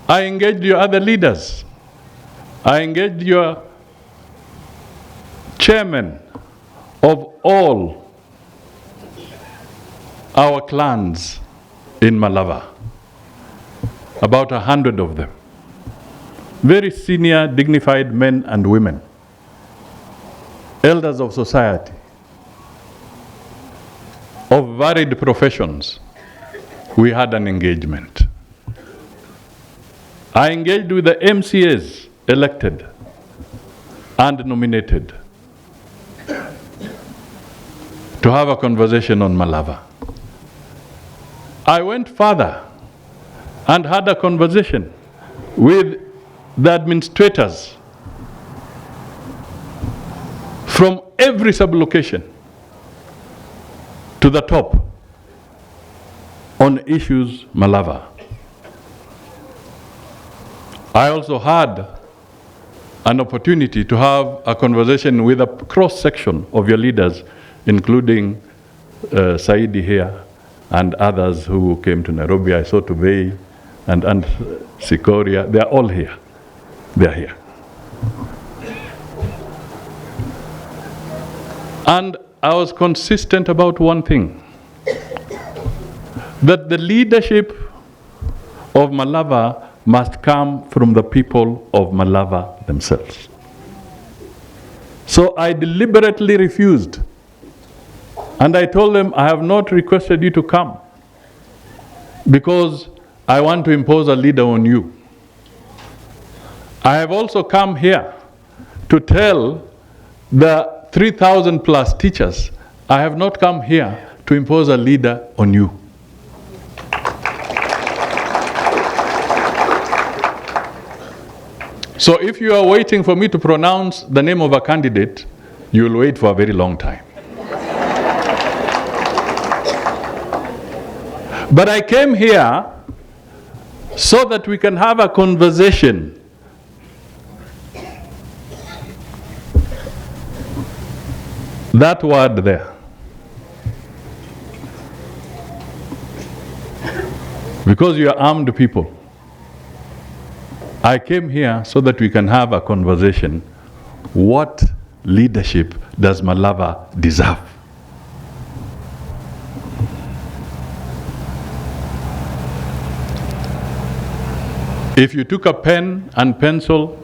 I engaged your other leaders. I engaged your chairman of all our clans in Malava, about 100 of them. Very senior, dignified men and women, elders of society, of varied professions. We had an engagement. I engaged with the MCAs elected and nominated to have a conversation on Malava. I went further and had a conversation with the administrators from every sub-location to the top on issues Malava. I also had an opportunity to have a conversation with a cross-section of your leaders, including Shahidi here and others who came to Nairobi. I saw Tubei and Sikoria. They are all here. They are here. And I was consistent about one thing, that the leadership of Malava must come from the people of Malava themselves. So I deliberately refused. And I told them, I have not requested you to come because I want to impose a leader on you. I have also come here to tell the 3,000 plus teachers, I have not come here to impose a leader on you. So if you are waiting for me to pronounce the name of a candidate, you will wait for a very long time. But I came here so that we can have a conversation. That word there. Because you are armed people. I came here so that we can have a conversation. What leadership does Malava deserve? If you took a pen and pencil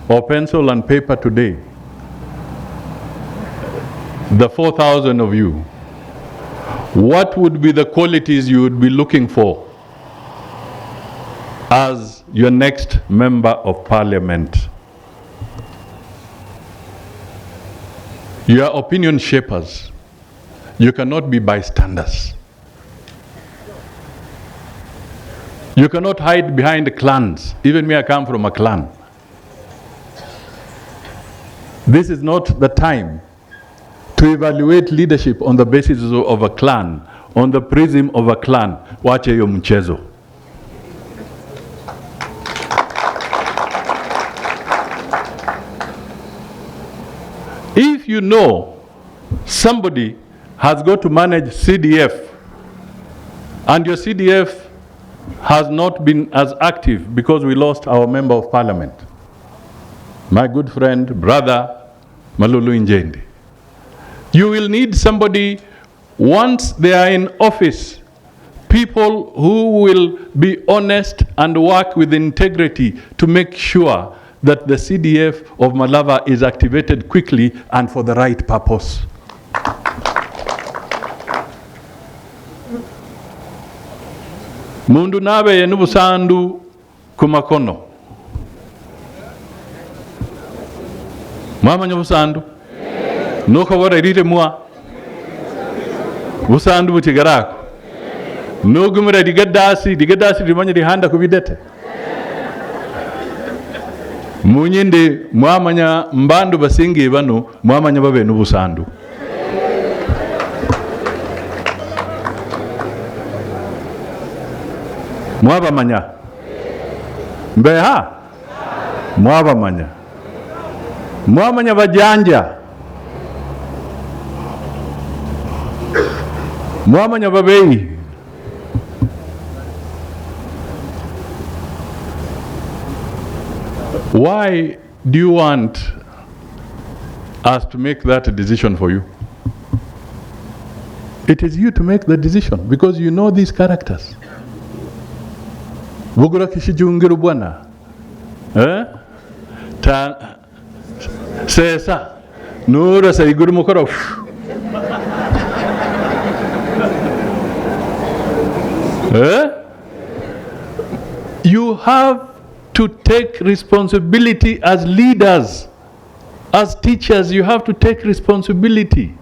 or pencil and paper today, the 4,000 of you, what would be the qualities you would be looking for as your next member of parliament? You are opinion shapers. You cannot be bystanders. You cannot hide behind clans. Even me, I come from a clan. This is not the time to evaluate leadership on the basis of a clan, on the prism of a clan. Wache yo mchezo. If you know somebody has got to manage CDF and your CDF has not been as active because we lost our member of parliament, my good friend, brother, Malulu Njendi, you will need somebody, once they are in office, people who will be honest and work with integrity to make sure that the CDF of Malava is activated quickly and for the right purpose. Mundu nabe yenubusandu kumakono. Mama nyobusandu. Nuko wora irite mua. Busandu butigarako. Nugumira digadasi dimanya dihanda kubidete. Munyinde mwamanya mbandu basingi bano mwamanya babe nubusandu. Mwabamanya. Mbeha? Mwabamanya. Mwamanya bajanja. Mwamanya babei. Why do you want us to make that a decision for you? It is you to make the decision because you know these characters. Bugura kishijungiru bwana. Ta sesa nura saiguru mukoro. You have to take responsibility as leaders, as teachers. You have to take responsibility.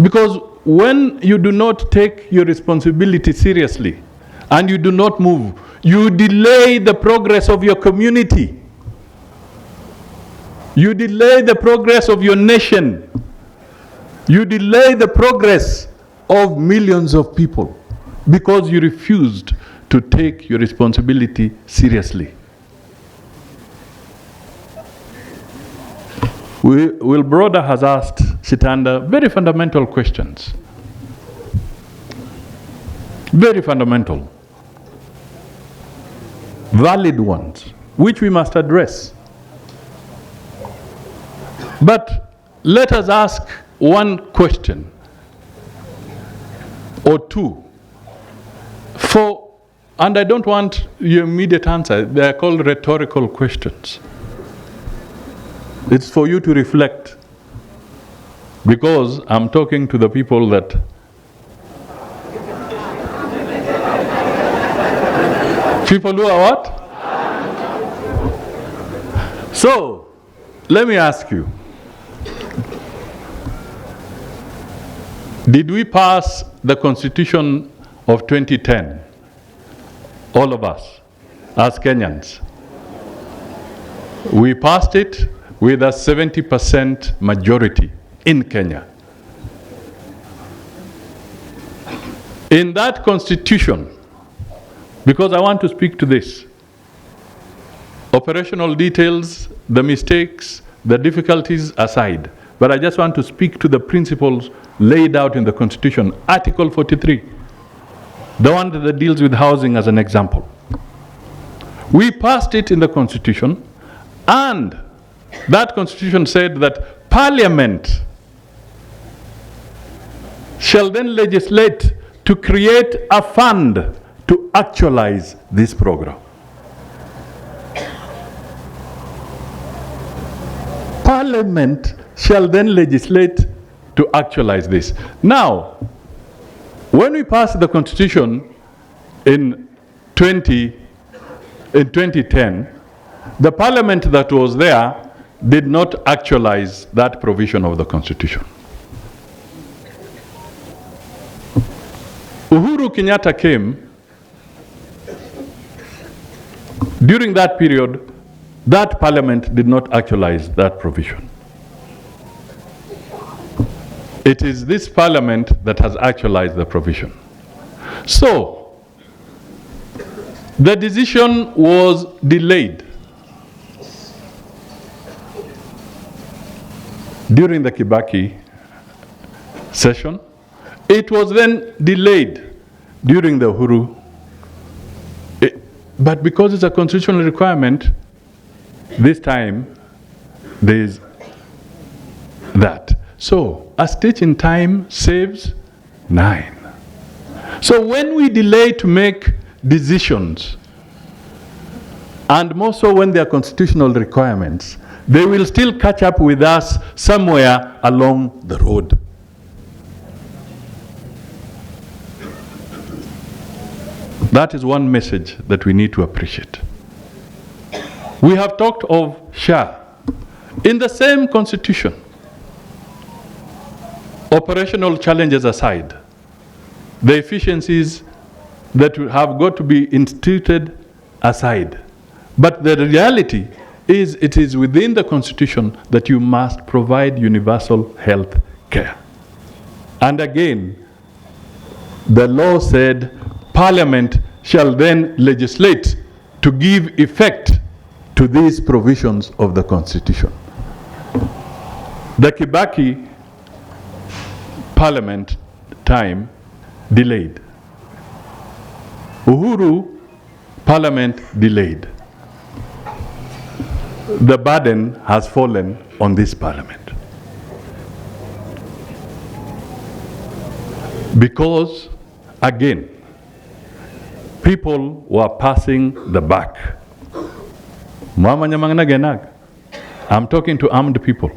Because when you do not take your responsibility seriously and you do not move, you delay the progress of your community. You delay the progress of your nation. You delay the progress of millions of people because you refused to take your responsibility seriously. Will Broder has asked Shitanda very fundamental questions. Very fundamental. Valid ones, which we must address. But let us ask one question or two. And I don't want your immediate answer. They are called rhetorical questions. It's for you to reflect. Because I'm talking to the people that people who are what? So, let me ask you. Did we pass the Constitution of 2010? All of us, as Kenyans. We passed it with a 70% majority in Kenya. In that Constitution, because I want to speak to this, operational details, the mistakes, the difficulties aside, but I just want to speak to the principles laid out in the Constitution. Article 43, the one that deals with housing as an example. We passed it in the Constitution, and that Constitution said that Parliament shall then legislate to create a fund to actualize this program. Parliament shall then legislate to actualize this. Now, when we passed the Constitution in 2010, the Parliament that was there did not actualize that provision of the Constitution. Uhuru Kenyatta came. During that period, that Parliament did not actualize that provision. It is this Parliament that has actualized the provision. So, the decision was delayed during the Kibaki session. It was then delayed during the Uhuru. But because it's a constitutional requirement, this time there is that. So, a stitch in time saves 9. So when we delay to make decisions, and more so when they are constitutional requirements, they will still catch up with us somewhere along the road. That is one message that we need to appreciate. We have talked of SHA. In the same constitution, operational challenges aside, the efficiencies that have got to be instituted aside. But the reality is it is within the Constitution that you must provide universal health care. And again, the law said Parliament shall then legislate to give effect to these provisions of the Constitution. The Kibaki Parliament time delayed. Uhuru Parliament delayed. The burden has fallen on this Parliament. Because, again, people were passing the buck. I'm talking to armed people.